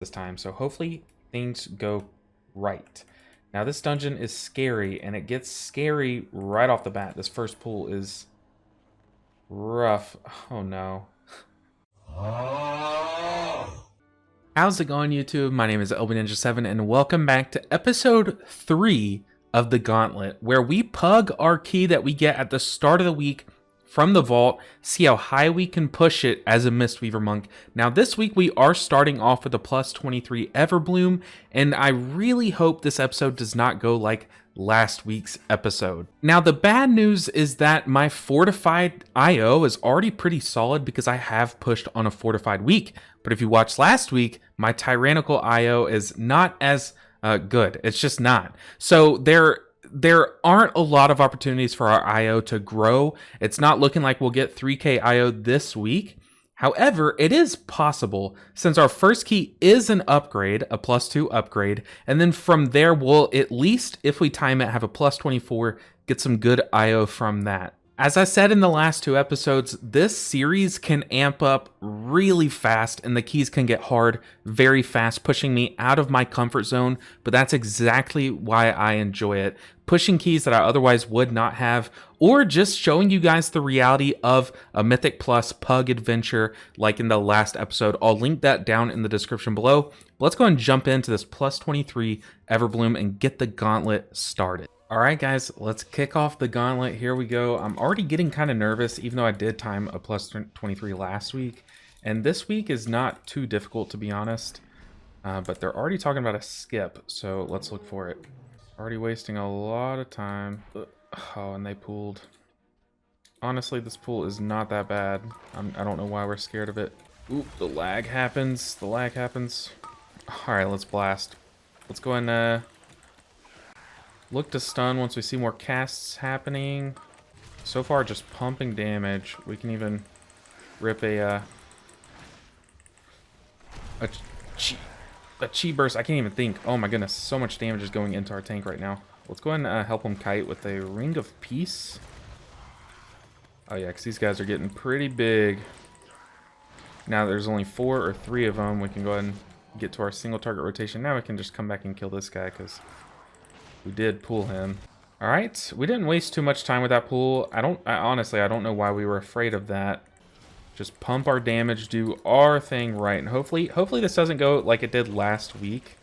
this time, so hopefully things go right. Now this dungeon is scary, and it gets scary right off the bat. This first pool is rough. Oh no. How's it going, YouTube? My name is LBNinja7, and welcome back to episode 3 of the Gauntlet, where we pug our key that we get at the start of the week from the vault, see how high we can push it as a Mistweaver monk. Now this week we are starting off with a plus 23 Everbloom, and I really hope this episode does not go like last week's episode. Now the bad news is that my fortified IO is already pretty solid because I have pushed on a fortified week. But if you watched last week, my tyrannical IO is not as good. It's just not. So there aren't a lot of opportunities for our IO to grow. It's not looking like we'll get 3k IO this week. However, it is possible since our first key is an upgrade, a +2 upgrade, and then from there we'll at least, if we time it, have a plus 24, get some good IO from that. As I said in the last 2 episodes, this series can amp up really fast and the keys can get hard very fast, pushing me out of my comfort zone, but that's exactly why I enjoy it. Pushing keys that I otherwise would not have, or just showing you guys the reality of a Mythic Plus PUG adventure like in the last episode. I'll link that down in the description below. Let's go and jump into this plus 23 Everbloom and get the gauntlet started. All right, guys, let's kick off the gauntlet. Here we go. I'm already getting kind of nervous, even though I did time a plus 23 last week. And this week is not too difficult, to be honest. But they're already talking about a skip, so let's look for it. Already wasting a lot of time. Oh, and they pooled. Honestly, this pool is not that bad. I don't know why we're scared of it. Ooh, the lag happens. The lag happens. All right, let's blast. Let's go and look to stun once we see more casts happening. So far, just pumping damage. We can even rip a chi burst. I can't even think. Oh my goodness, so much damage is going into our tank right now. Let's go ahead and help him kite with a Ring of Peace. Oh yeah, because these guys are getting pretty big. Now there's only 4 or 3 of them. We can go ahead and get to our single target rotation. Now we can just come back and kill this guy because we did pull him. All right, we didn't waste too much time with that pull. Honestly, I don't know why we were afraid of that. Just pump our damage, do our thing right, and hopefully this doesn't go like it did last week.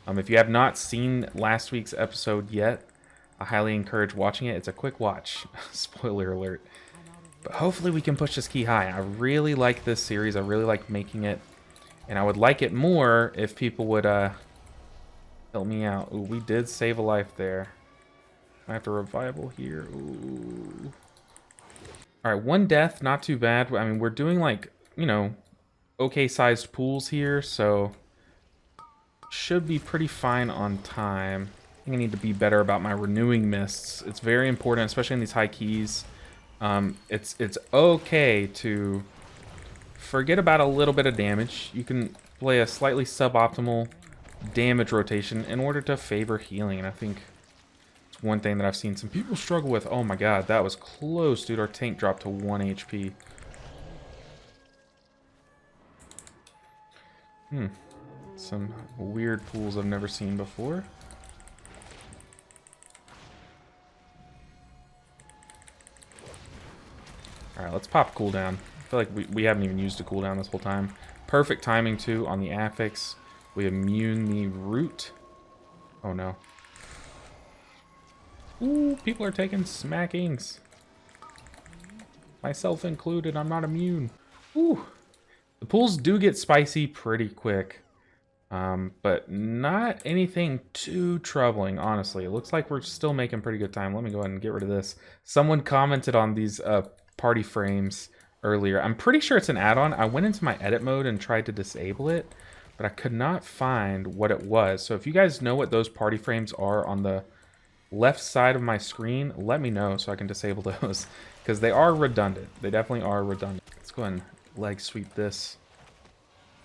If you have not seen last week's episode yet, I highly encourage watching it. It's a quick watch. Spoiler alert. But hopefully we can push this key high. I really like this series. I really like making it, and I would like it more if people would help me out. Ooh, we did save a life there. I have to revival here. Ooh. All right, 1 death, not too bad. I mean, we're doing like, you know, okay sized pools here, so should be pretty fine on time. I think I need to be better about my renewing mists. It's very important, especially in these high keys. It's okay to forget about a little bit of damage. You can play a slightly suboptimal damage rotation in order to favor healing, and I think it's one thing that I've seen some people struggle with. Oh my god, that was close, dude. Our tank dropped to 1 HP. Some weird pools I've never seen before. Alright, let's pop cooldown. I feel like we haven't even used a cooldown this whole time. Perfect timing, too, on the affix. We immune the root. Oh, no. Ooh, people are taking smackings. Myself included, I'm not immune. Ooh. The pools do get spicy pretty quick. But not anything too troubling, honestly. It looks like we're still making pretty good time. Let me go ahead and get rid of this. Someone commented on these party frames earlier. I'm pretty sure it's an add-on. I went into my edit mode and tried to disable it, but I could not find what it was. So if you guys know what those party frames are on the left side of my screen, let me know so I can disable those, because they are redundant. They definitely are redundant. Let's go ahead and leg sweep this.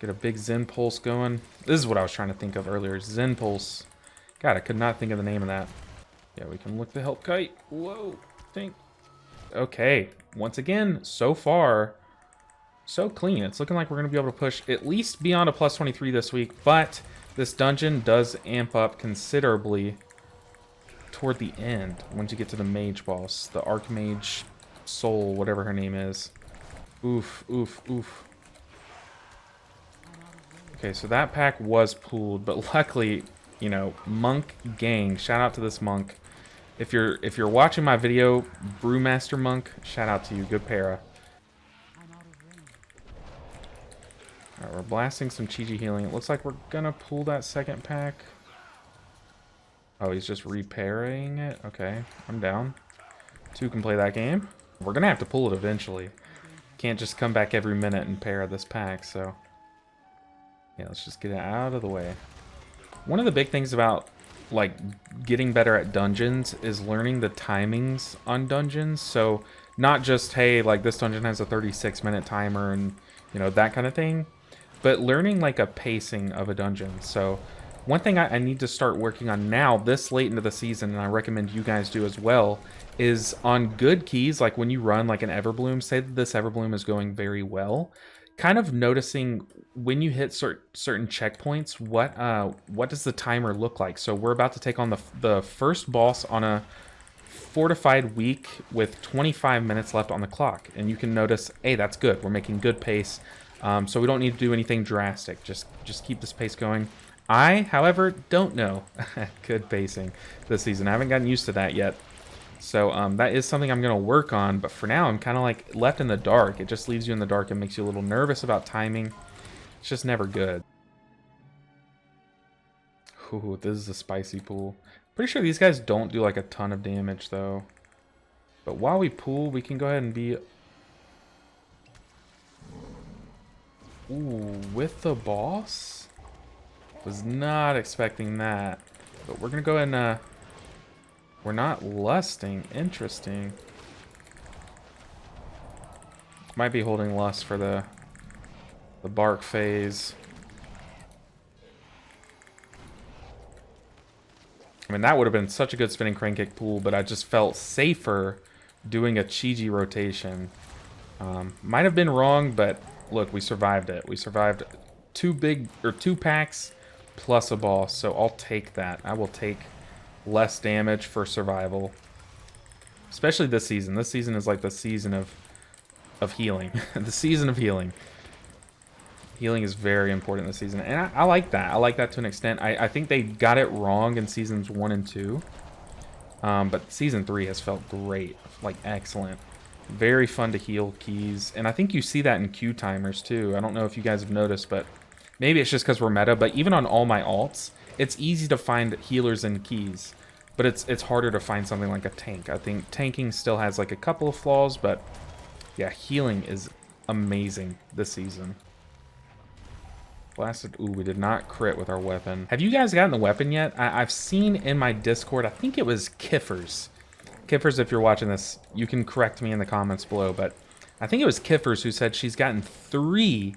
Get a big Zen Pulse going. This is what I was trying to think of earlier. Zen Pulse. God, I could not think of the name of that. Yeah, we can look the help kite. Whoa. Think. Okay. Once again, so far, So clean. It's looking like we're going to be able to push at least beyond a plus 23 this week, but this dungeon does amp up considerably toward the end once you get to the mage boss, the Archmage Soul, whatever her name is. Oof, oof, oof. Okay, so that pack was pooled, but luckily, you know, Monk Gang, shout out to this monk. If you're watching my video, Brewmaster Monk, shout out to you, good para. Alright, we're blasting some Chi-Chi healing. It looks like we're gonna pull that second pack. Oh, he's just repairing it? Okay, I'm down. Two can play that game. We're gonna have to pull it eventually. Can't just come back every minute and pair this pack, so... yeah, let's just get it out of the way. One of the big things about, like, getting better at dungeons is learning the timings on dungeons. So, not just, hey, like, this dungeon has a 36-minute timer and, you know, that kind of thing. But learning, like, a pacing of a dungeon. So, one thing I need to start working on now, this late into the season, and I recommend you guys do as well, is on good keys, like when you run, like, an Everbloom, say that this Everbloom is going very well, kind of noticing when you hit certain checkpoints, what does the timer look like? So we're about to take on the first boss on a fortified week with 25 minutes left on the clock, and you can notice, hey, that's good. We're making good pace, so we don't need to do anything drastic. Just keep this pace going. I, however, don't know good pacing this season. I haven't gotten used to that yet. So that is something I'm going to work on, but for now I'm kind of like left in the dark. It just leaves you in the dark and makes you a little nervous about timing. It's just never good. Ooh, this is a spicy pool. Pretty sure these guys don't do like a ton of damage though. But while we pool, we can go ahead and be... ooh, with the boss? Was not expecting that. But we're going to go ahead and... we're not lusting. Interesting. Might be holding lust for the bark phase. I mean, that would have been such a good spinning crane kick pool, but I just felt safer doing a Chi-Chi rotation. Might have been wrong, but look, we survived it. We survived two packs plus a boss, so I'll take that. I will take less damage for survival, especially this season. This season is like the season of healing. The season of healing. Healing is very important this season, and I like that. I like that to an extent. I think they got it wrong in seasons 1 and 2, but season 3 has felt great, like excellent. Very fun to heal keys, and I think you see that in Q timers too. I don't know if you guys have noticed, but maybe it's just because we're meta, but even on all my alts, it's easy to find healers and keys, but it's harder to find something like a tank. I think tanking still has like a couple of flaws, but yeah, healing is amazing this season. Blasted. Ooh, we did not crit with our weapon. Have you guys gotten the weapon yet? I've seen in my Discord, I think it was Kiffers. Kiffers, if you're watching this, you can correct me in the comments below, but I think it was Kiffers who said she's gotten 3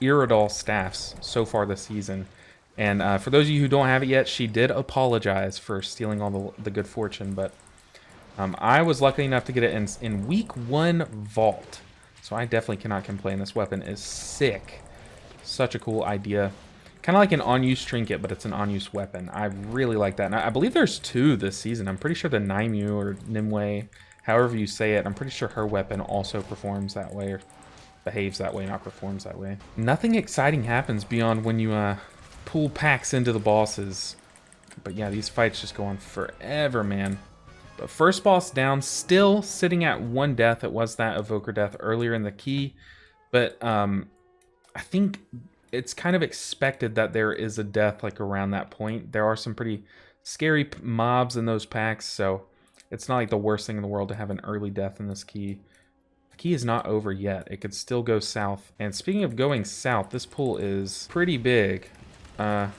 Iridal staffs so far this season. And for those of you who don't have it yet, she did apologize for stealing all the good fortune, but I was lucky enough to get it in week 1 vault. So I definitely cannot complain. This weapon is sick. Such a cool idea. Kind of like an on-use trinket, but it's an on-use weapon. I really like that. And I believe there's 2 this season. I'm pretty sure the Naimu or Nimue, however you say it, I'm pretty sure her weapon also performs that way, or behaves that way, not performs that way. Nothing exciting happens beyond when you pull packs into the bosses. But yeah, these fights just go on forever, man. But first boss down, still sitting at 1 death. It was that Evoker death earlier in the key. But I think it's kind of expected that there is a death like around that point. There are some pretty scary mobs in those packs, so it's not like the worst thing in the world to have an early death in this key. The key is not over yet. It could still go south. And speaking of going south, this pool is pretty big. We're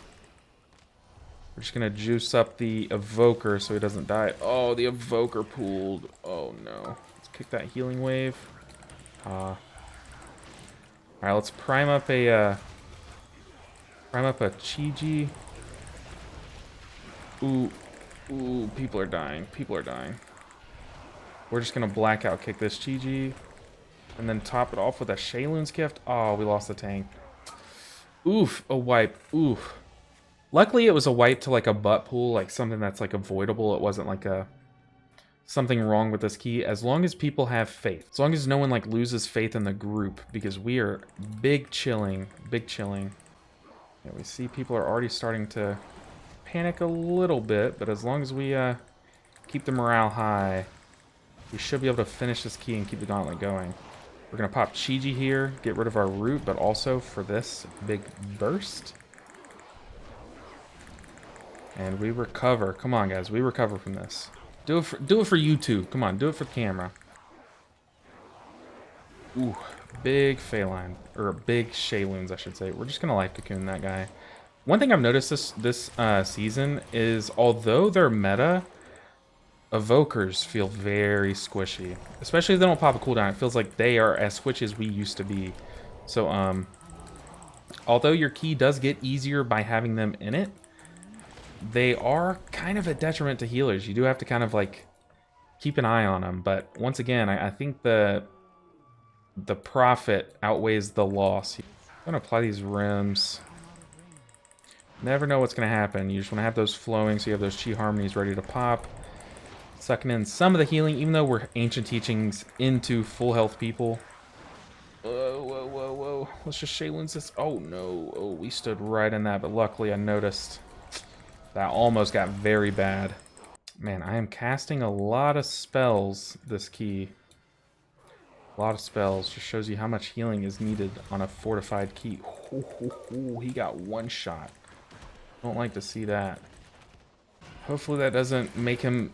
just going to juice up the Evoker so he doesn't die. Oh, the Evoker pooled. Oh, no. Let's kick that healing wave. Alright, let's prime up a Chi-Chi. Ooh, people are dying. People are dying. We're just going to blackout kick this Chi-Chi. And then top it off with a Shayloon's Gift. Oh, we lost the tank. Oof, a wipe. Oof. Luckily, it was a wipe to like a butt pool, like something that's like avoidable. It wasn't like a something wrong with this key. As long as people have faith. As long as no one like loses faith in the group, because we are big chilling. Big chilling. Yeah, we see people are already starting to panic a little bit, but as long as we keep the morale high, we should be able to finish this key and keep the gauntlet going. We're going to pop Chi-Ji here, get rid of our root, but also for this big burst. And we recover. Come on, guys. We recover from this. Do it for YouTube. Come on. Do it for the camera. Ooh. Big Phalanx. Or big Shayloons, I should say. We're just going to life cocoon that guy. One thing I've noticed this season is, although they're meta, evokers feel very squishy. Especially if they don't pop a cooldown. It feels like they are as squishy as we used to be. So, although your key does get easier by having them in it, they are kind of a detriment to healers. You do have to kind of like keep an eye on them. But once again, I think the profit outweighs the loss. I'm going to apply these rims. Never know what's going to happen. You just want to have those flowing so you have those chi harmonies ready to pop. Sucking in some of the healing, even though we're ancient teachings into full health people. Whoa, whoa, whoa, whoa. Let's just Shayloon's this. Oh, no. Oh, we stood right in that, but luckily I noticed. That almost got very bad. Man, I am casting a lot of spells this key. A lot of spells. Just shows you how much healing is needed on a fortified key. Ooh, he got one shot. Don't like to see that. Hopefully that doesn't make him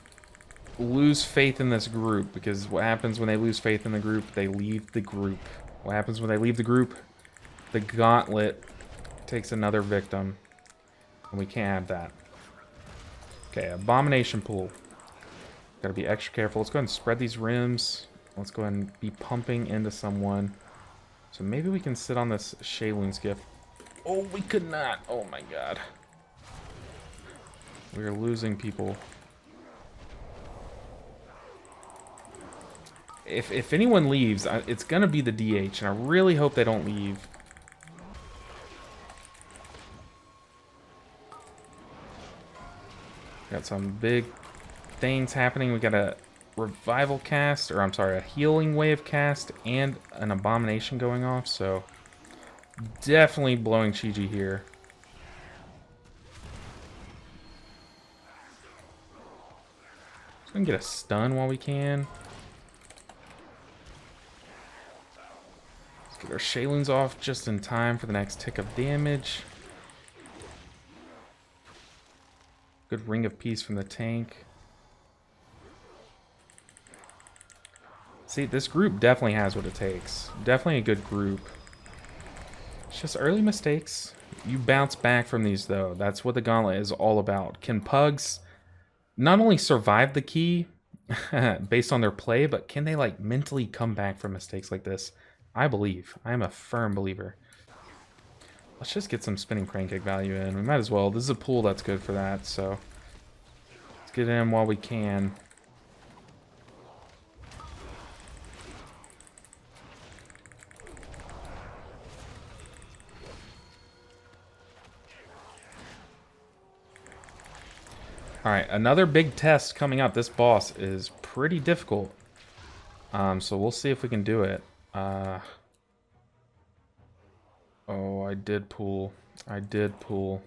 lose faith in this group, because what happens when they lose faith in the group? They leave the group. What happens when they leave the group? The gauntlet takes another victim, and we can't have that. Okay, abomination pool. Gotta be extra careful. Let's go ahead and spread these rims. Let's go ahead and be pumping into someone. So maybe we can sit on this Shayloon's gift. Oh, we could not. Oh my god. We are losing people. If anyone leaves, it's gonna be the DH, and I really hope they don't leave. Got some big things happening. We got a revival cast, or I'm sorry, a healing wave cast, and an abomination going off, so definitely blowing Chi-Ji here. Just gonna get a stun while we can. Let's get our Shayloons off just in time for the next tick of damage. Good Ring of Peace from the tank. See, this group definitely has what it takes. Definitely a good group. It's just early mistakes. You bounce back from these, though. That's what the gauntlet is all about. Can pugs not only survive the key based on their play, but can they like mentally come back from mistakes like this? I believe. I am a firm believer. Let's just get some spinning crane kick value in. We might as well. This is a pool that's good for that, so let's get in while we can. Alright, another big test coming up. This boss is pretty difficult. So we'll see if we can do it. Oh, I did pull. I did pull.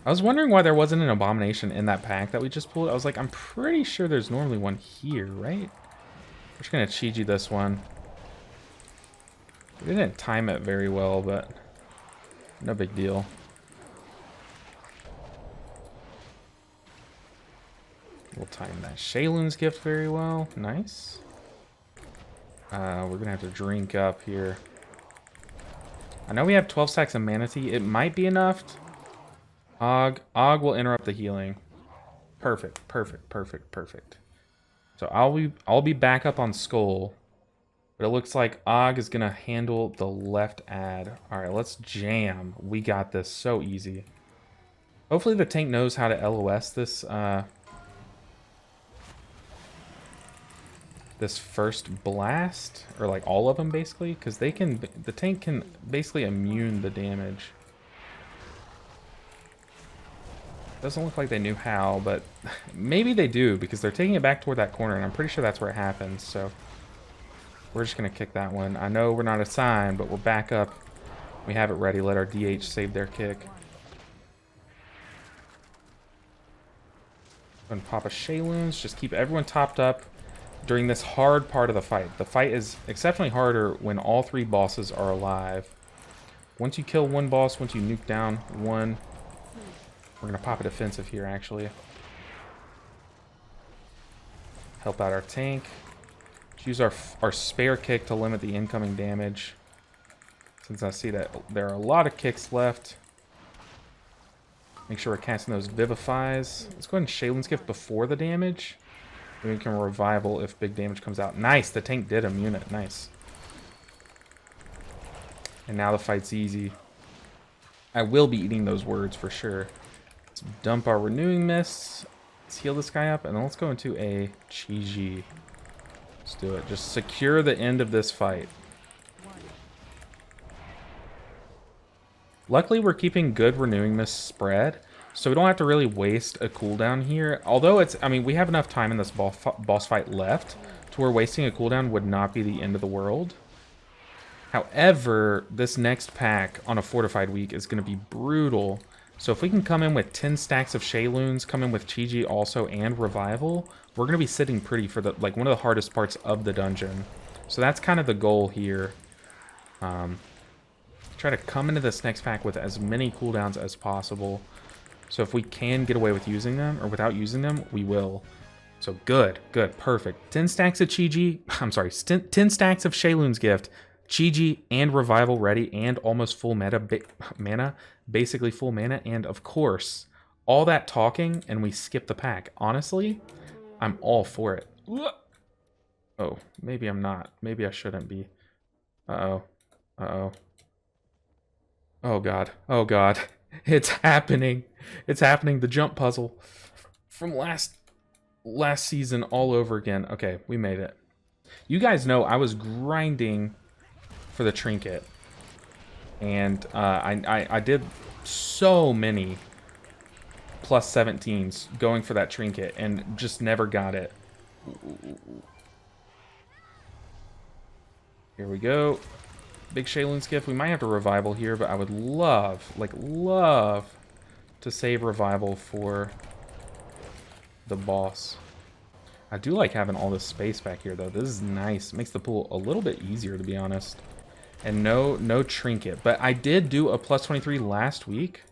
I was wondering why there wasn't an abomination in that pack that we just pulled. I was like, I'm pretty sure there's normally one here, right? We're just gonna Chi-Ji this one. We didn't time it very well, but no big deal. We'll time that Shayloon's gift very well. Nice. We're gonna have to drink up here. I know we have 12 stacks of Manatee. It might be enough. Og will interrupt the healing. Perfect, perfect, perfect, perfect. So I'll be back up on Skull. But it looks like Og is gonna handle the left ad. Alright, let's jam. We got this so easy. Hopefully the tank knows how to LOS this this first blast, or like all of them basically, because they can, the tank can basically immune the damage. Doesn't look like they knew how, but maybe they do, because they're taking it back toward that corner, and I'm pretty sure that's where it happens, so we're just gonna kick that one. I know we're not assigned, but we're back up. We have it ready. Let our DH save their kick. And pop a Shayloons. Just keep everyone topped up during this hard part of the fight. The fight is exceptionally harder when all three bosses are alive. Once you kill one boss, once you nuke down one, we're going to pop a defensive here, actually. Help out our tank. Use our spare kick to limit the incoming damage. Since I see that there are a lot of kicks left. Make sure we're casting those Vivifies. Let's go ahead and Shaylin's Gift before the damage. Then we can Revival if big damage comes out. Nice! The tank did immune it. Nice. And now the fight's easy. I will be eating those words for sure. Let's dump our Renewing Mists. Let's heal this guy up. And then let's go into a Chi-Ji. Let's do it. Just secure the end of this fight. Luckily, we're keeping good Renewing Mist spread, so we don't have to really waste a cooldown here. Although it's, I mean, we have enough time in this boss fight left to where wasting a cooldown would not be the end of the world. However, this next pack on a fortified week is going to be brutal. So if we can come in with 10 stacks of Shayloons, come in with Chi-Ji also, and Revival, we're going to be sitting pretty for the like one of the hardest parts of the dungeon. So that's kind of the goal here. Try to come into this next pack with as many cooldowns as possible. So if we can get away with using them, or without using them, we will. So good, good, perfect. 10 stacks of Chi-Ji, I'm sorry, 10 stacks of Shayloon's Gift, Chi-Ji and Revival ready, and almost full mana, basically full mana, and of course, all that talking, and we skip the pack. Honestly, I'm all for it. Oh, maybe I'm not. Maybe I shouldn't be. Uh-oh. Uh-oh. Oh god. Oh god. It's happening. It's happening. The jump puzzle from last season all over again. Okay, we made it. You guys know I was grinding for the trinket. And I did so many plus 17s going for that trinket and just never got it. Here we go. Big Shayloon's Gift. We might have to Revival here, but I would love, like, love to save Revival for the boss. I do like having all this space back here, though. This is nice. It makes the pool a little bit easier, to be honest. And no trinket. But I did do a plus 23 last week.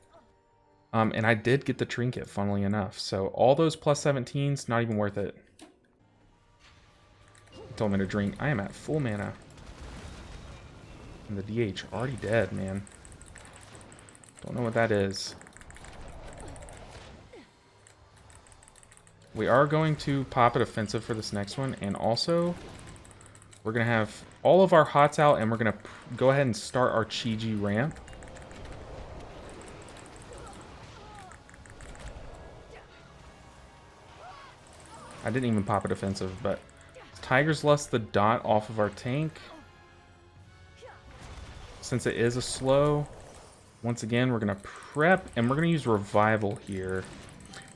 And I did get the trinket, funnily enough. So all those plus 17s, not even worth it. Told me to drink. I am at full mana. And the DH already dead, man. Don't know what that is. We are going to pop a defensive for this next one, and also we're going to have all of our hots out, and we're going to go ahead and start our Chi-Ji ramp. I didn't even pop a defensive, but Tiger's Lust the dot off of our tank. Since it is a slow, once again, we're going to prep, and we're going to use Revival here.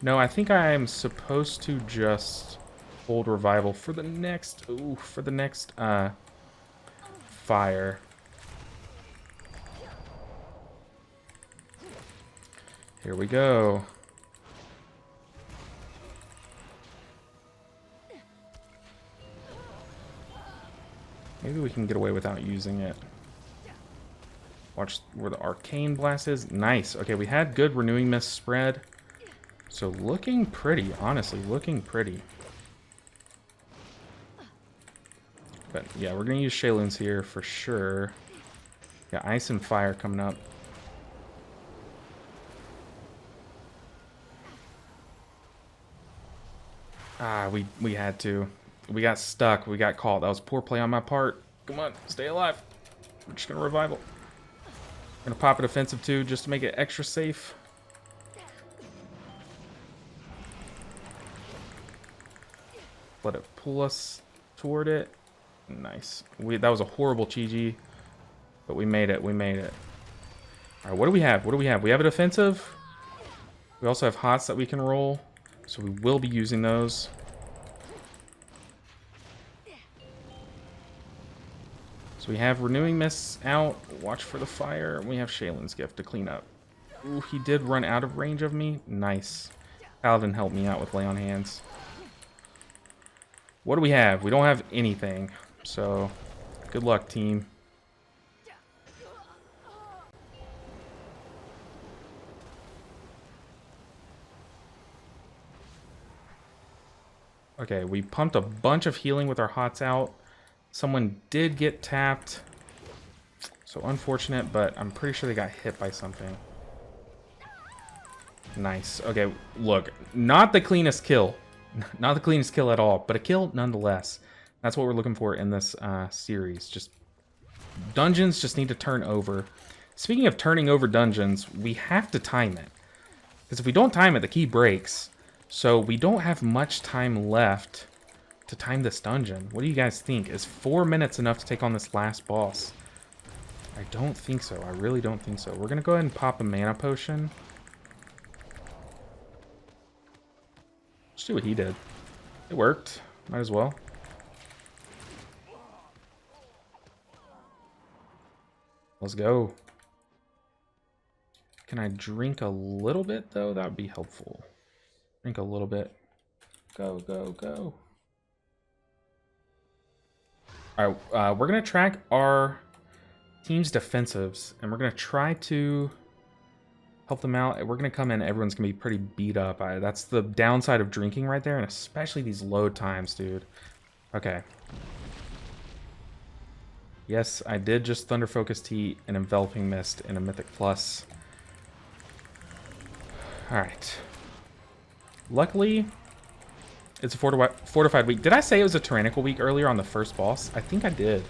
No, I think I am supposed to just hold Revival for the next, fire. Here we go. Maybe we can get away without using it. Watch where the Arcane Blast is. Nice. Okay, we had good Renewing Mist spread. So looking pretty, honestly, looking pretty. But yeah, we're going to use Shayloons here for sure. Yeah, Ice and Fire coming up. Ah, we had to. We got stuck. We got caught. That was poor play on my part. Come on, stay alive. We're just going to Revival. Gonna pop a defensive too, just to make it extra safe. Let it pull us toward it. Nice. That was a horrible GG, but we made it. We made it. All right, what do we have? What do we have? We have a defensive. We also have hots that we can roll, so we will be using those. So we have Renewing Mists out. Watch for the fire. We have Shaylin's Gift to clean up. Ooh, he did run out of range of me. Nice. Paladin helped me out with Lay on Hands. What do we have? We don't have anything. So, good luck, team. Okay, we pumped a bunch of healing with our hots out. Someone did get tapped. So unfortunate, but I'm pretty sure they got hit by something. Nice. Okay, look, not the cleanest kill. Not the cleanest kill at all, but a kill nonetheless. That's what we're looking for in this series. Just dungeons just need to turn over. Speaking of turning over dungeons, we have to time it. Because if we don't time it, the key breaks. So we don't have much time left to time this dungeon. What do you guys think? Is 4 minutes enough to take on this last boss? I don't think so. I really don't think so. We're going to go ahead and pop a mana potion. Let's do what he did. It worked. Might as well. Let's go. Can I drink a little bit, though? That would be helpful. Drink a little bit. Go, go, go. All right, we're going to track our team's defensives, and we're going to try to help them out. We're going to come in. Everyone's going to be pretty beat up. That's the downside of drinking right there, and especially these load times, dude. Okay. Yes, I did just Thunder Focus Tea and Enveloping Mist in a Mythic Plus. Alright. Luckily, it's a fortified week. Did I say it was a tyrannical week earlier on the first boss? I think I did.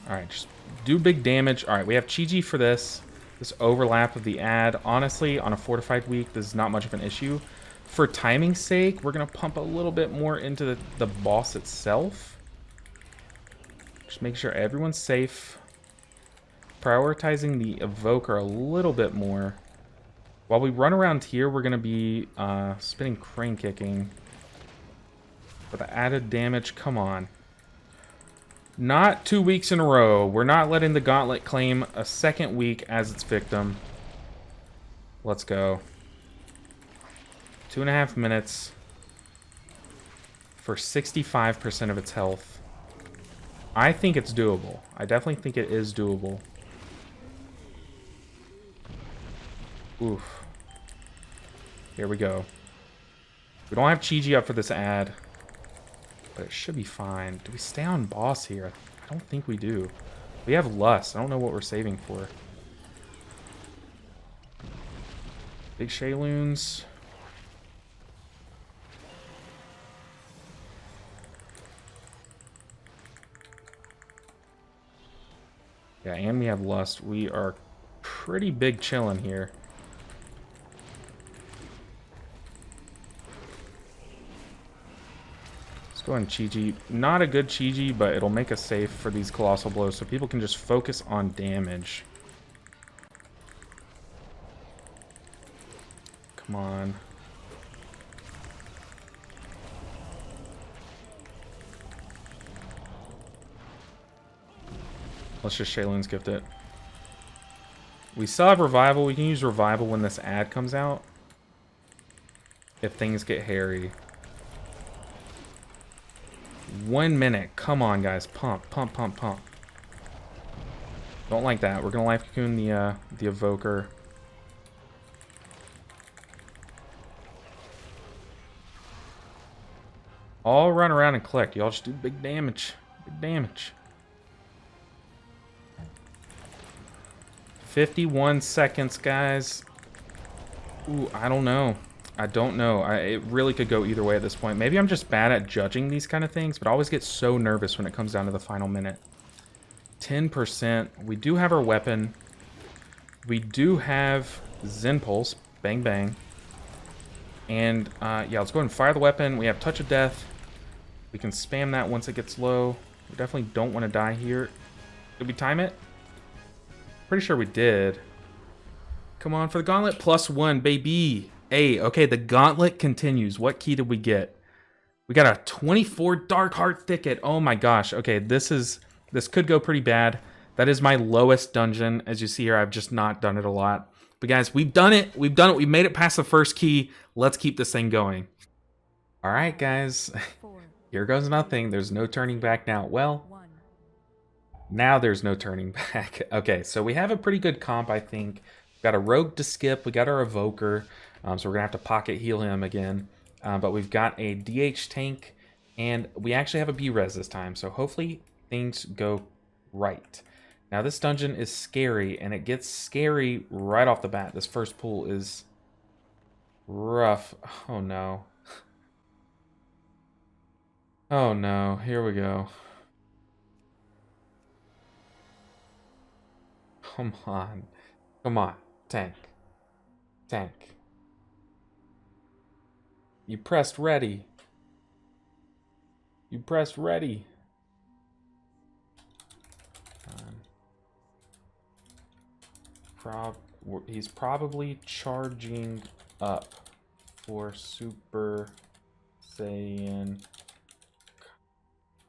Alright, just do big damage. Alright, we have Chi-Ji for this. This overlap of the ad. Honestly, on a fortified week, this is not much of an issue. For timing's sake, we're going to pump a little bit more into the boss itself. Just make sure everyone's safe. Prioritizing the Evoker a little bit more. While we run around here, we're going to be spinning Crane Kicking. For the added damage, come on. Not 2 weeks in a row. We're not letting the Gauntlet claim a second week as its victim. Let's go. 2.5 minutes for 65% of its health. I think it's doable. I definitely think it is doable. Oof. Here we go. We don't have Chi-Ji up for this ad, but it should be fine. Do we stay on boss here? I don't think we do. We have Lust. I don't know what we're saving for. Big Shayloons. Yeah, and we have Lust. We are pretty big chilling here. Let's go on Chi-Ji. Not a good Chi-Ji, but it'll make us safe for these Colossal Blows, so people can just focus on damage. Come on. Let's just Shaylin's Gift it. We still have Revival. We can use Revival when this ad comes out. If things get hairy. 1 minute. Come on, guys. Pump, pump, pump, pump. Don't like that. We're going to Life Cocoon the Evoker. All run around and collect. Y'all just do big damage. Big damage. 51 seconds, guys. Ooh, I don't know. I don't know. It really could go either way at this point. Maybe I'm just bad at judging these kind of things, but I always get so nervous when it comes down to the final minute. 10%. We do have our weapon. We do have Zen Pulse. Bang, bang. And yeah, let's go ahead and fire the weapon. We have Touch of Death. We can spam that once it gets low. We definitely don't want to die here. Did we time it? Pretty sure we did. Come on for the gauntlet. +1, baby. Hey, okay, the gauntlet continues. What key did we get? We got a 24 Darkheart Thicket. Oh my gosh. Okay, this could go pretty bad. That is my lowest dungeon. As you see here, I've just not done it a lot. But guys, we've done it. We've done it. We made it past the first key. Let's keep this thing going. All right, guys. Here goes nothing. There's no turning back now. Well, now there's no turning back. Okay, so we have a pretty good comp, I think. We've got a rogue to skip. We got our evoker. So we're going to have to pocket heal him again. But we've got a DH tank, and we actually have a B-res this time, so hopefully things go right. Now this dungeon is scary, and it gets scary right off the bat. This first pool is rough. Oh no. Oh no, here we go. Come on. Come on, tank. Tank. You pressed ready. You pressed ready. He's probably charging up for Super Saiyan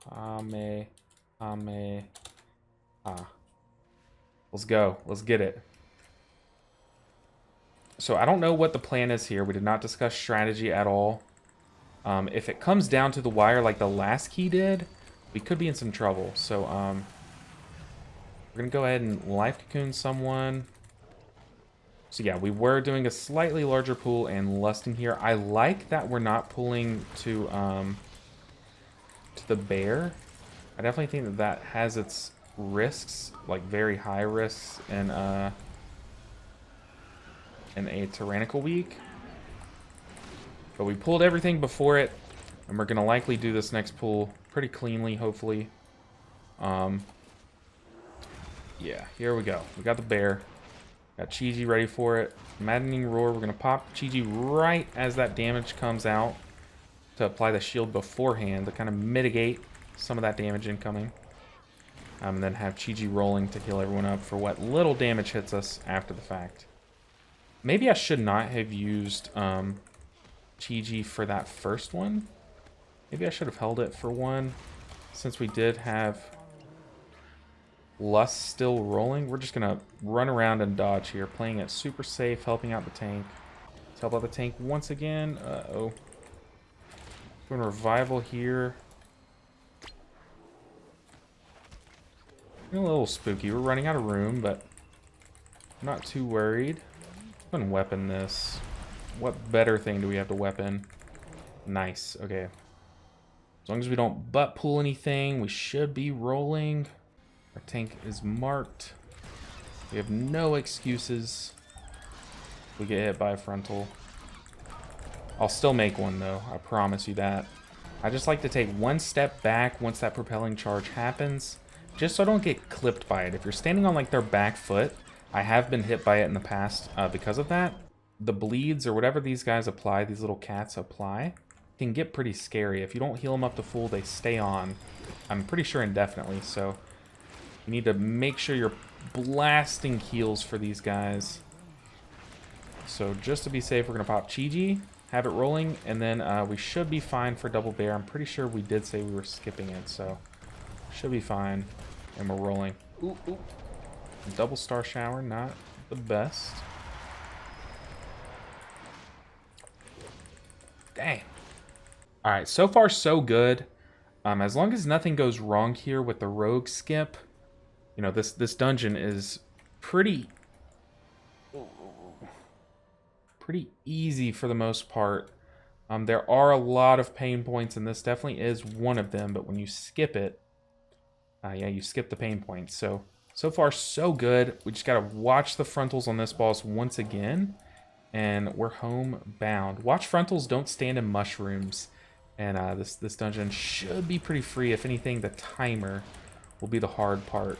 Kamehameha. Let's go. Let's get it. So I don't know what the plan is here. We did not discuss strategy at all. If it comes down to the wire like the last key did, we could be in some trouble. So we're going to go ahead and life cocoon someone. So yeah, we were doing a slightly larger pool and lusting here. I like that we're not pulling to the bear. I definitely think that that has its risks, like very high risks, in a tyrannical week. But we pulled everything before it, and we're gonna likely do this next pull pretty cleanly, hopefully. Yeah, here we go. We got the bear. Got Chi-Ji ready for it. Maddening Roar. We're gonna pop Chi-Ji right as that damage comes out to apply the shield beforehand to kind of mitigate some of that damage incoming. And then have Chi-Ji rolling to heal everyone up for what little damage hits us after the fact. Maybe I should not have used Chi-Ji for that first one. Maybe I should have held it for one, since we did have Lust still rolling. We're just gonna run around and dodge here, playing it super safe, helping out the tank. Let's help out the tank once again. Uh-oh. Doing revival here. A little spooky. We're running out of room, but I'm not too worried. Go ahead and weapon this. What better thing do we have to weapon? Nice. Okay. As long as we don't butt pull anything, we should be rolling. Our tank is marked. We have no excuses. We get hit by a frontal. I'll still make one though, I promise you that. I just like to take one step back once that propelling charge happens, just so I don't get clipped by it. If you're standing on like their back foot, I have been hit by it in the past because of that. The bleeds or whatever these guys apply, these little cats apply, can get pretty scary. If you don't heal them up to full, they stay on, I'm pretty sure indefinitely, so you need to make sure you're blasting heals for these guys. So just to be safe, we're going to pop Chi-Ji, have it rolling, and then we should be fine for double bear. I'm pretty sure we did say we were skipping it, so should be fine. And we're rolling. Ooh, ooh. Double star shower, not the best. Dang. Alright, so far so good. As long as nothing goes wrong here with the rogue skip, you know, this dungeon is pretty easy for the most part. There are a lot of pain points, and this definitely is one of them, but when you skip it, yeah, you skip the pain points. So far so good. We just gotta watch the frontals on this boss once again, and we're home bound. Watch frontals don't stand in mushrooms, and this dungeon should be pretty free. If anything, the timer will be the hard part.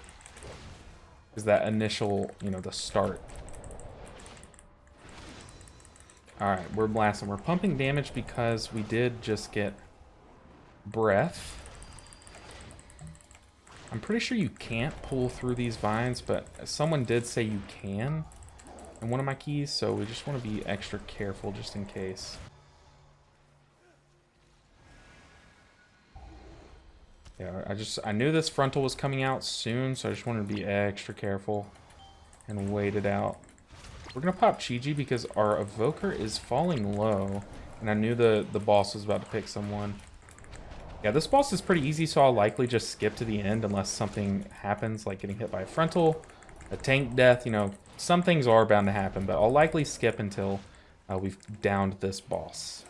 Is that initial, you know, the start. Alright, we're blasting. We're pumping damage because we did just get breath. I'm pretty sure you can't pull through these vines, but someone did say you can in one of my keys, so we just want to be extra careful just in case. Yeah, I knew this frontal was coming out soon, so I just wanted to be extra careful and wait it out. We're gonna pop Chi-Ji because our evoker is falling low, and I knew the boss was about to pick someone. Yeah, this boss is pretty easy, so I'll likely just skip to the end unless something happens, like getting hit by a frontal, a tank death, you know, some things are bound to happen, but I'll likely skip until we've downed this boss.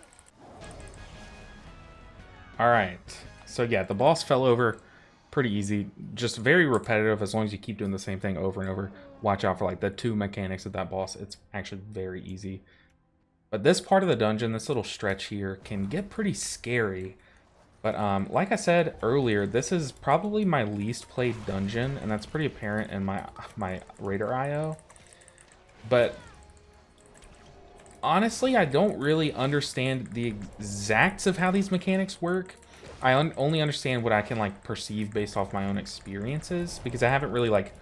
Alright, so yeah, the boss fell over pretty easy, just very repetitive as long as you keep doing the same thing over and over. Watch out for like the 2 mechanics of that boss. It's actually very easy. But this part of the dungeon, this little stretch here, can get pretty scary. But like I said earlier, this is probably my least played dungeon, and that's pretty apparent in my Raider IO. But honestly, I don't really understand the exacts of how these mechanics work. I only understand what I can like perceive based off my own experiences, because I haven't really like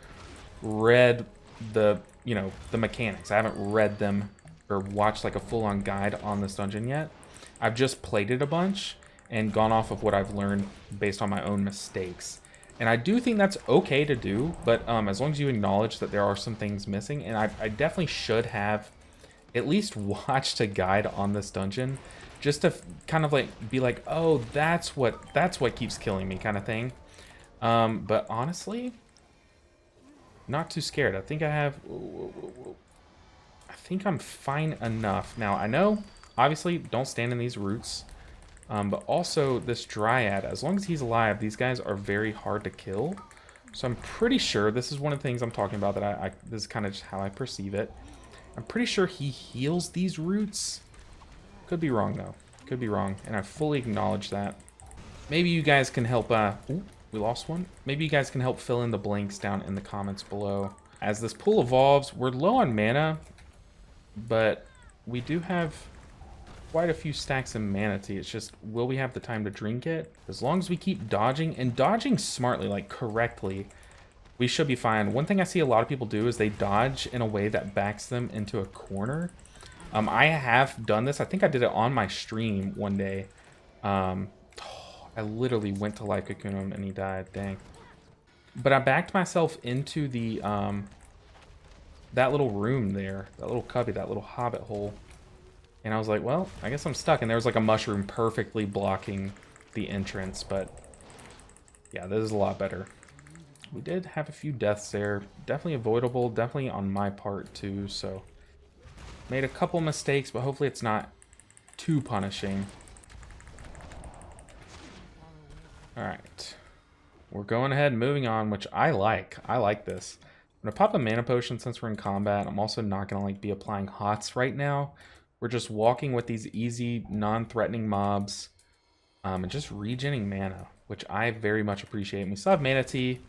read the, you know, the mechanics. I haven't read them or watched like a full-on guide on this dungeon yet. I've just played it a bunch and gone off of what I've learned based on my own mistakes. And I do think that's okay to do, but as long as you acknowledge that there are some things missing, and I definitely should have at least watched a guide on this dungeon just to kind of like be like, oh, that's what keeps killing me kind of thing. But honestly, not too scared. I think I think I'm fine enough. Now, I know, obviously, don't stand in these roots. But also, this Dryad, as long as he's alive, these guys are very hard to kill. So I'm pretty sure, this is one of the things I'm talking about that this is kind of just how I perceive it. I'm pretty sure he heals these roots. Could be wrong, though. Could be wrong, and I fully acknowledge that. Maybe you guys can help, ooh, we lost one. Maybe you guys can help fill in the blanks down in the comments below. As this pool evolves, we're low on mana, but we do have quite a few stacks of mana tea. It's just, will we have the time to drink it? As long as we keep dodging, and dodging smartly, like correctly, we should be fine. One thing I see a lot of people do is they dodge in a way that backs them into a corner. I have done this. I think I did it on my stream one day. I literally went to life cocoon him and he died. Dang. But I backed myself into the that little room there, that little cubby, that little hobbit hole. And I was like, well, I guess I'm stuck. And there was like a mushroom perfectly blocking the entrance. But yeah, this is a lot better. We did have a few deaths there. Definitely avoidable. Definitely on my part too. So made a couple mistakes, but hopefully it's not too punishing. All right. We're going ahead and moving on, which I like. I like this. I'm going to pop a mana potion since we're in combat. I'm also not going to like be applying hots right now. We're just walking with these easy, non-threatening mobs and just regenning mana, which I very much appreciate. And we still have mana tea.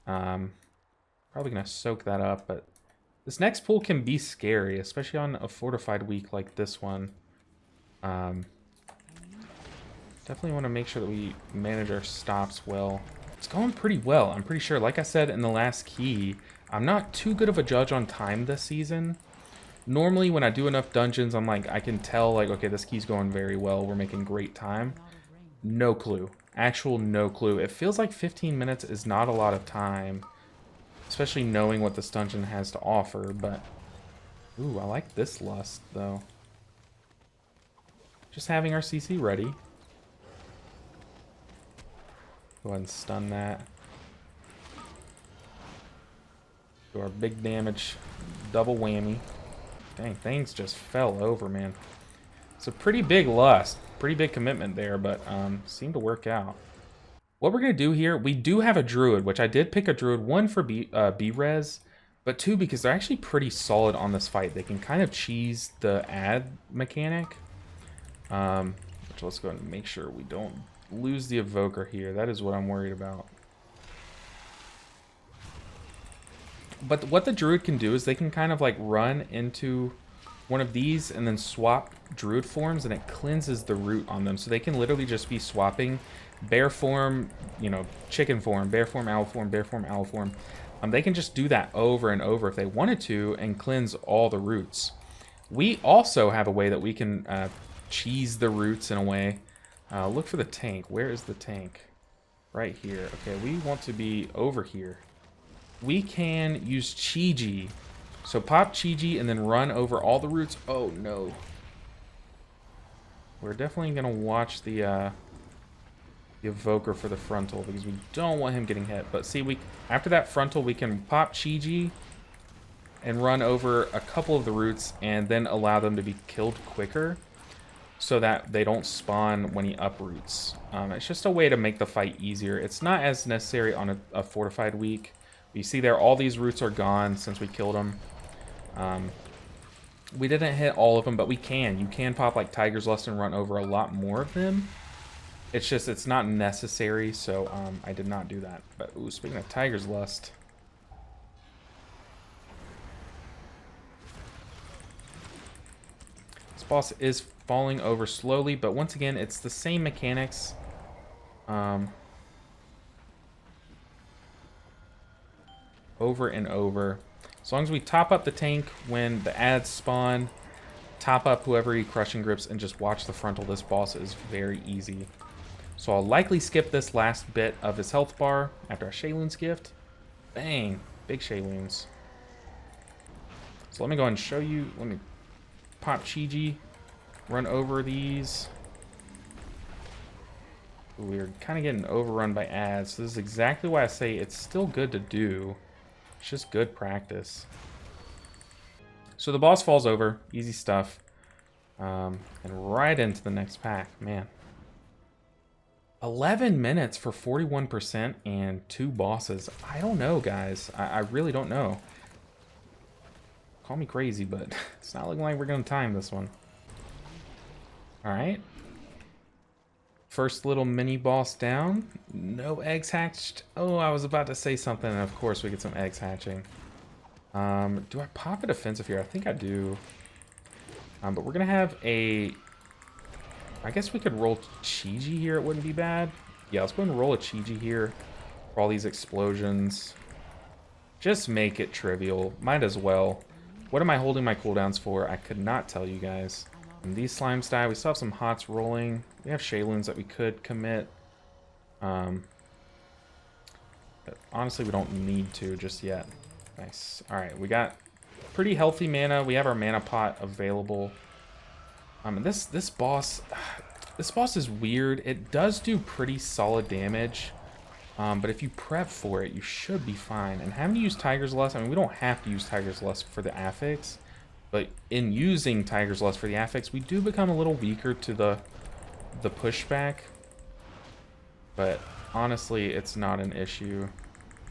Probably going to soak that up, but this next pool can be scary, especially on a fortified week like this one. Definitely want to make sure that we manage our stops well. It's going pretty well, I'm pretty sure. Like I said in the last key, I'm not too good of a judge on time this season. Normally, when I do enough dungeons, I'm like, I can tell, like, okay, this key's going very well. We're making great time. No clue. Actual no clue. It feels like 15 minutes is not a lot of time, especially knowing what this dungeon has to offer, but... Ooh, I like this lust, though. Just having our CC ready. Go ahead and stun that. Do our big damage, double whammy. Dang, things just fell over, man. It's a pretty big lust, pretty big commitment there, but seemed to work out. What we're gonna do here, we do have a druid, which I did pick a druid, one for B-res, but two because they're actually pretty solid on this fight. They can kind of cheese the add mechanic. Which let's go ahead and make sure we don't lose the evoker here. That is what I'm worried about. But what the druid can do is they can kind of like run into one of these and then swap druid forms, and it cleanses the root on them. So they can literally just be swapping bear form, you know, chicken form, bear form, owl form, bear form, owl form. They can just do that over and over if they wanted to and cleanse all the roots. We also have a way that we can cheese the roots in a way. Look for the tank. Where is the tank? Right here. Okay, we want to be over here. We can use Chi-Ji. So pop Chi-Ji and then run over all the roots. Oh no. We're definitely going to watch the evoker for the frontal because we don't want him getting hit. But see, after that frontal, we can pop Chi-Ji and run over a couple of the roots and then allow them to be killed quicker so that they don't spawn when he uproots. It's just a way to make the fight easier. It's not as necessary on a fortified week. You see there, all these roots are gone since we killed them. We didn't hit all of them, but we can. You can pop like Tiger's Lust and run over a lot more of them. It's just, it's not necessary, so I did not do that. But ooh, speaking of Tiger's Lust. This boss is falling over slowly, but once again, it's the same mechanics. Over and over. As long as we top up the tank when the ads spawn, top up whoever he crushing grips, and just watch the frontal, this boss is very easy. So I'll likely skip this last bit of his health bar after a Shayloon's gift. Bang, big Shayloons. So let me go ahead and show you. Let me pop Chi-Ji, run over these. We're kind of getting overrun by ads. So this is exactly why I say it's still good to do. It's just good practice. So the boss falls over. Easy stuff. And right into the next pack. Man. 11 minutes for 41% and 2 bosses. I don't know, guys. I really don't know. Call me crazy, but it's not looking like we're going to time this one. Alright. First little mini boss down. No eggs hatched. Oh, I was about to say something, and of course we get some eggs hatching. Do I pop a defensive here? I think I do. But we're going to have a... I guess we could roll Chi-Ji here. It wouldn't be bad. Yeah, let's go ahead and roll a Chi-Ji here for all these explosions. Just make it trivial. Might as well. What am I holding my cooldowns for? I could not tell you guys. And these slimes die. We still have some hots rolling. We have Shayloons that we could commit. But honestly, we don't need to just yet. Nice. Alright, we got pretty healthy mana. We have our mana pot available. And this boss is weird. It does do pretty solid damage. But if you prep for it, you should be fine. And having to use Tiger's Lust, I mean, we don't have to use Tiger's Lust for the affix. But in using Tiger's Lust for the affix, we do become a little weaker to the pushback. But honestly, it's not an issue.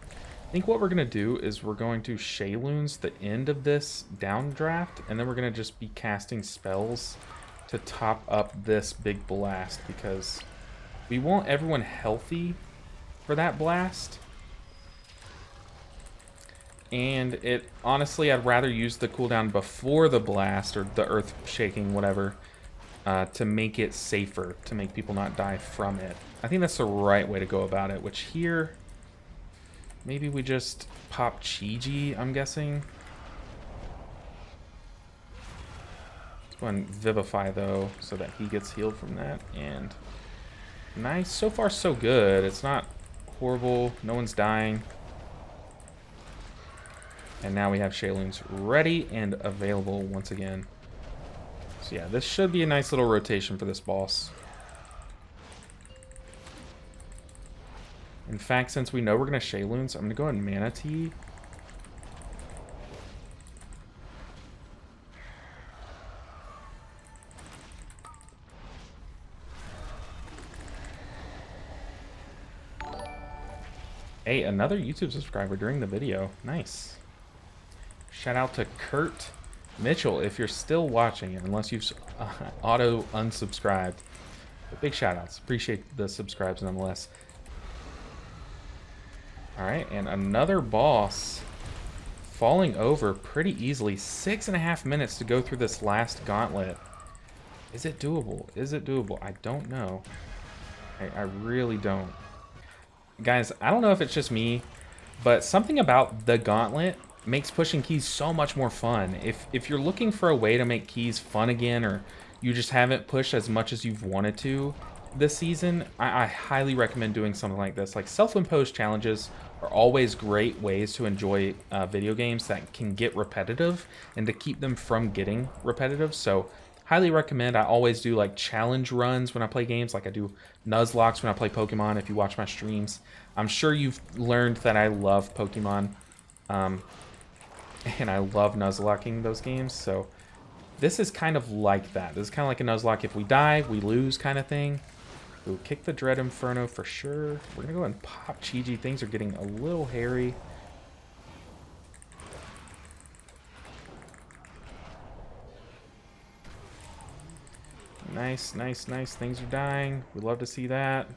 I think what we're going to do is we're going to Shayloons the end of this downdraft, and then we're going to just be casting spells to top up this big blast, because we want everyone healthy for that blast. And it, honestly, I'd rather use the cooldown before the blast, or the earth shaking, whatever, to make it safer, to make people not die from it. I think that's the right way to go about it, which here, maybe we just pop Chi-Ji, I'm guessing. Let's go ahead and Vivify, though, so that he gets healed from that. And nice. So far, so good. It's not horrible. No one's dying. And now we have Shayloons ready and available once again. So yeah, this should be a nice little rotation for this boss. In fact, since we know we're going to Shayloons, I'm going to go ahead and Mana Tea. Hey, another YouTube subscriber during the video. Nice. Shout out to Kurt Mitchell if you're still watching it, unless you've auto unsubscribed. But big shout outs. Appreciate the subscribes nonetheless. Alright, and another boss falling over pretty easily. 6.5 minutes to go through this last gauntlet. Is it doable? Is it doable? I don't know. I really don't. Guys, I don't know if it's just me, but something about the gauntlet makes pushing keys so much more fun. If you're looking for a way to make keys fun again, or you just haven't pushed as much as you've wanted to this season, I highly recommend doing something like this. Like, self-imposed challenges are always great ways to enjoy video games that can get repetitive and to keep them from getting repetitive. So highly recommend. I always do like challenge runs when I play games. Like, I do Nuzlocke when I play Pokemon. If you watch my streams, I'm sure you've learned that I love Pokemon, and I love Nuzlocking those games. So this is kind of like that. This is kind of like a Nuzlocke. If we die, we lose kind of thing. Ooh, kick the Dread Inferno for sure. We're gonna go ahead and pop Chi-Ji. Things are getting a little hairy. Nice, nice, nice. Things are dying. We love to see that.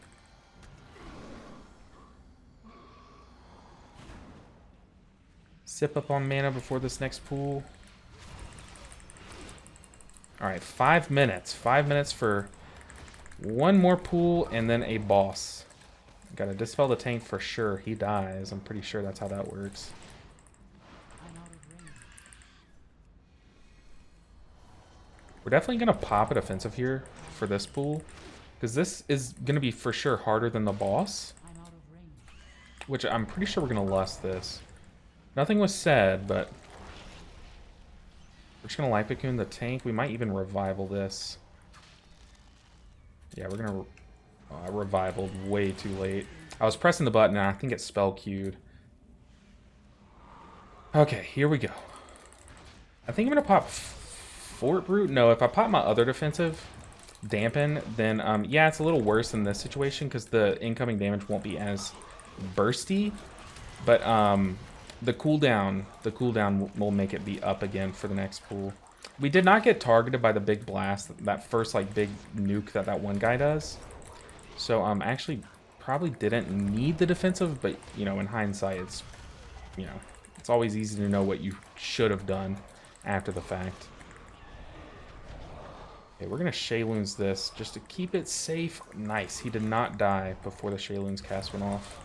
Sip up on mana before this next pool. Alright, 5 minutes. 5 minutes for one more pool and then a boss. Gotta dispel the tank for sure. He dies. I'm pretty sure that's how that works. We're definitely gonna pop a defensive here for this pool, because this is gonna be for sure harder than the boss, which I'm pretty sure we're gonna lust this. Nothing was said, but we're just gonna Life Cocoon the tank. We might even revival this. Yeah, we're gonna revival way too late. I was pressing the button and I think it's spell queued. Okay, here we go. I think I'm gonna pop Fort Brute. No, if I pop my other defensive, Dampen, then yeah, it's a little worse in this situation because the incoming damage won't be as bursty. But the cooldown will make it be up again for the next pool. We did not get targeted by the big blast, that first like big nuke that one guy does. So actually probably didn't need the defensive, but you know, in hindsight, it's, you know, it's always easy to know what you should have done after the fact. Okay, we're gonna Shayloons this just to keep it safe. Nice, he did not die before the Shayloons cast went off.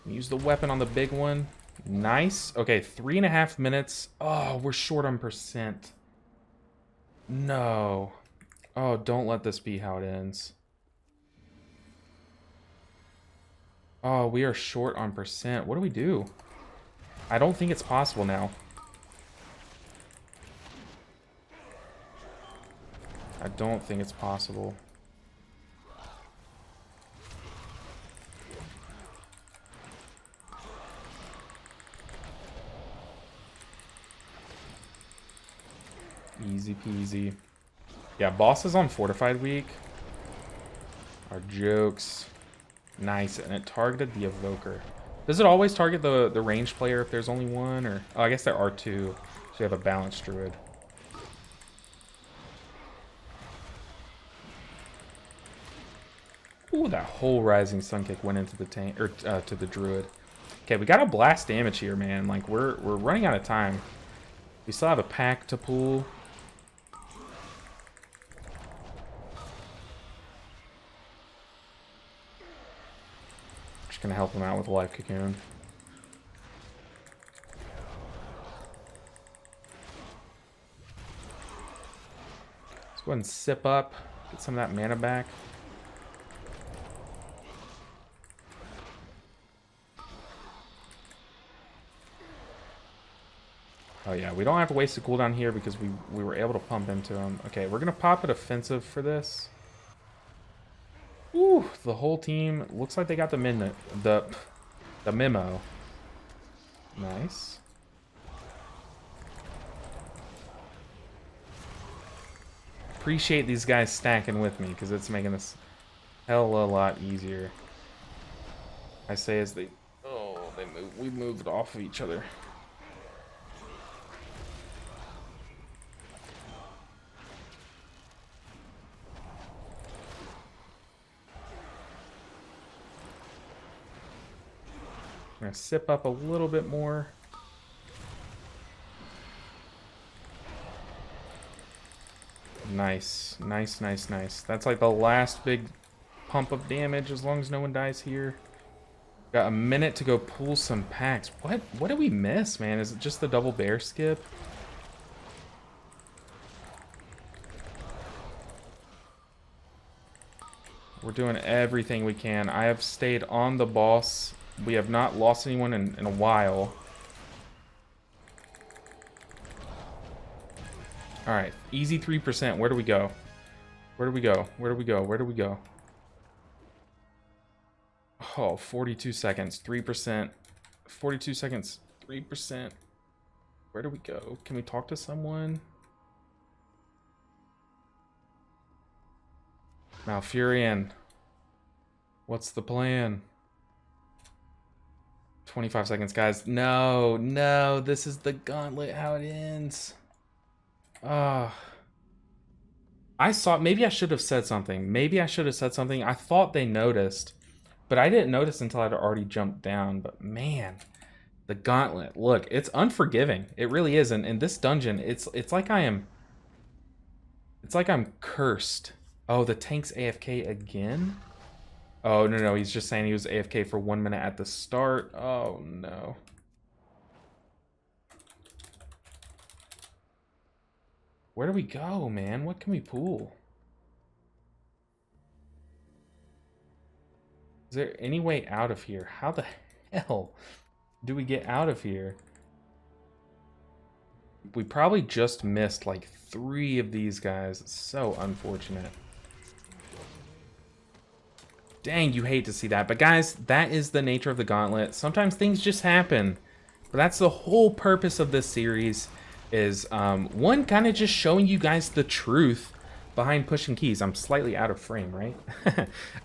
Use the weapon on the big one. Nice. Okay, 3.5 minutes. Oh, we're short on percent. No. Oh, don't let this be how it ends. Oh, we are short on percent. What do we do? I don't think it's possible now. I don't think it's possible. Easy peasy. Yeah, bosses on Fortified Week are jokes. Nice, and it targeted the Evoker. Does it always target the ranged player if there's only one? Or oh, I guess there are two, so you have a balanced druid. Ooh, that whole Rising Sun Kick went into the tank, or to the druid. Okay, we got to blast damage here, man. Like, we're running out of time. We still have a pack to pull. Just gonna help him out with a Life Cocoon. Let's go ahead and sip up, get some of that mana back. Oh yeah, we don't have to waste a cooldown here because we were able to pump into him. Okay, we're gonna pop a defensive for this. Ooh, the whole team looks like they got the memo. Nice. Appreciate these guys stacking with me because it's making this hell of a lot easier. I say as we moved off of each other. I'm gonna sip up a little bit more. Nice. Nice, nice, nice. That's like the last big pump of damage as long as no one dies here. Got a minute to go pull some packs. What did we miss, man? Is it just the double bear skip? We're doing everything we can. I have stayed on the boss. We have not lost anyone in a while. Alright, easy 3%. Where do we go? Where do we go? Where do we go? Where do we go? Oh, 42 seconds, 3%. 42 seconds, 3%. Where do we go? Can we talk to someone? Malfurion. What's the plan? 25 seconds, guys. No, no, this is the gauntlet, how it ends. I saw, maybe I should have said something. Maybe I should have said something. I thought they noticed, but I didn't notice until I'd already jumped down. But man, the gauntlet, look, it's unforgiving. It really is. And in this dungeon, it's like I'm cursed. Oh, the tank's AFK again? Oh, no, he's just saying he was AFK for 1 minute at the start. Oh, no. Where do we go, man? What can we pull? Is there any way out of here? How the hell do we get out of here? We probably just missed like 3 of these guys. It's so unfortunate. Dang, you hate to see that. But guys, that is the nature of the gauntlet. Sometimes things just happen. But that's the whole purpose of this series. Is one, kind of just showing you guys the truth behind pushing keys. I'm slightly out of frame, right?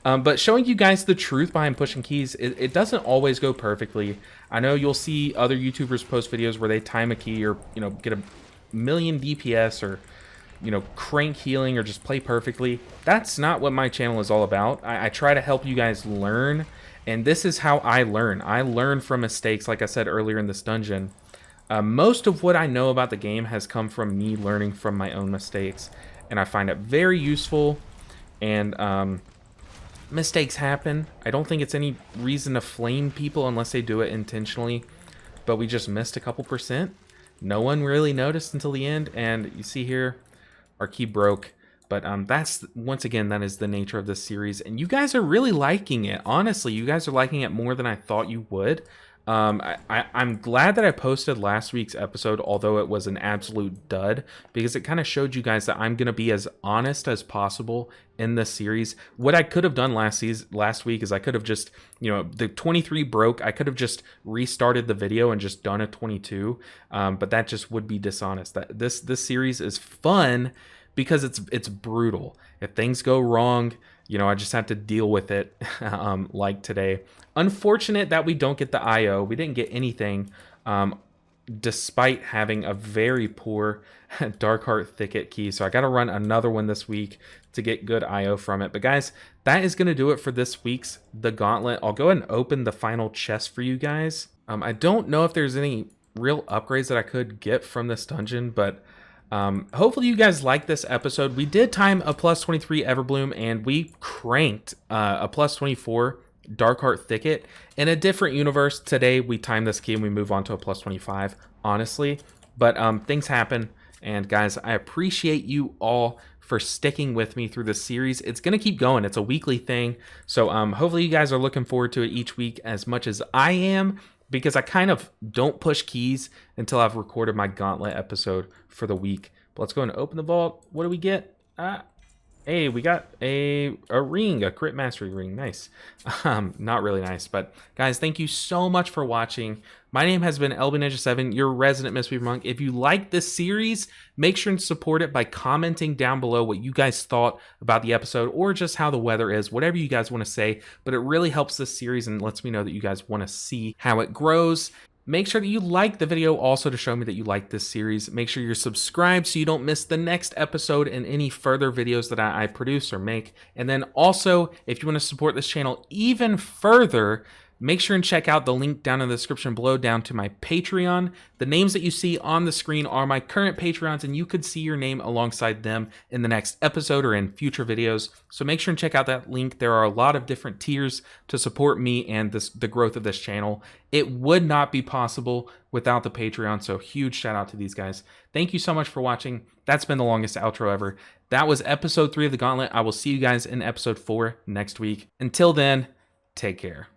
But showing you guys the truth behind pushing keys. It doesn't always go perfectly. I know you'll see other YouTubers post videos where they time a key or, you know, get a million DPS or, you know, crank healing or just play perfectly. That's not what my channel is all about. I try to help you guys learn, and this is how I learn. I learn from mistakes, like I said earlier in this dungeon. Most of what I know about the game has come from me learning from my own mistakes, and I find it very useful. And mistakes happen. I don't think it's any reason to flame people unless they do it intentionally, but we just missed a couple percent. No one really noticed until the end, and you see here, our key broke. But that's, once again, that is the nature of this series, and you guys are really liking it. Honestly, you guys are liking it more than I thought you would. I'm glad that I posted last week's episode, although it was an absolute dud, because it kind of showed you guys that I'm going to be as honest as possible in this series. What I could have done last week is I could have just, you know, the 23 broke. I could have just restarted the video and just done a 22, but that just would be dishonest. That this series is fun because it's brutal. If things go wrong, you know, I just have to deal with it, like today. Unfortunate that we don't get the IO. We didn't get anything, despite having a very poor Darkheart Thicket key. So I got to run another one this week to get good IO from it. But guys, that is going to do it for this week's The Gauntlet. I'll go ahead and open the final chest for you guys. I don't know if there's any real upgrades that I could get from this dungeon, but hopefully you guys like this episode. We did time a plus 23 Everbloom, and we cranked a plus 24 Darkheart Thicket. In a different universe, today we time this key and we move on to a plus 25, honestly. But things happen, and guys, I appreciate you all for sticking with me through this series. It's going to keep going. It's a weekly thing, so hopefully you guys are looking forward to it each week as much as I am, because I kind of don't push keys until I've recorded my Gauntlet episode for the week. But let's go and open the vault. What do we get? Hey, we got a ring, a crit mastery ring. Nice. Not really nice, but guys, thank you so much for watching. My name has been Ep.3, your resident Mistweaver monk. If you like this series, make sure and support it by commenting down below what you guys thought about the episode, or just how the weather is, whatever you guys want to say. But it really helps this series and lets me know that you guys want to see how it grows. Make sure that you like the video also to show me that you like this series. Make sure you're subscribed so you don't miss the next episode and any further videos that I produce or make. And then also, if you want to support this channel even further, Make sure and check out the link down in the description below down to my Patreon. The names that you see on the screen are my current Patreons, and you could see your name alongside them in the next episode or in future videos. So make sure and check out that link. There are a lot of different tiers to support me and the growth of this channel. It would not be possible without the Patreon, so huge shout out to these guys. Thank you so much for watching. That's been the longest outro ever. That was episode 3 of the Gauntlet. I will see you guys in episode 4 next week. Until then, take care.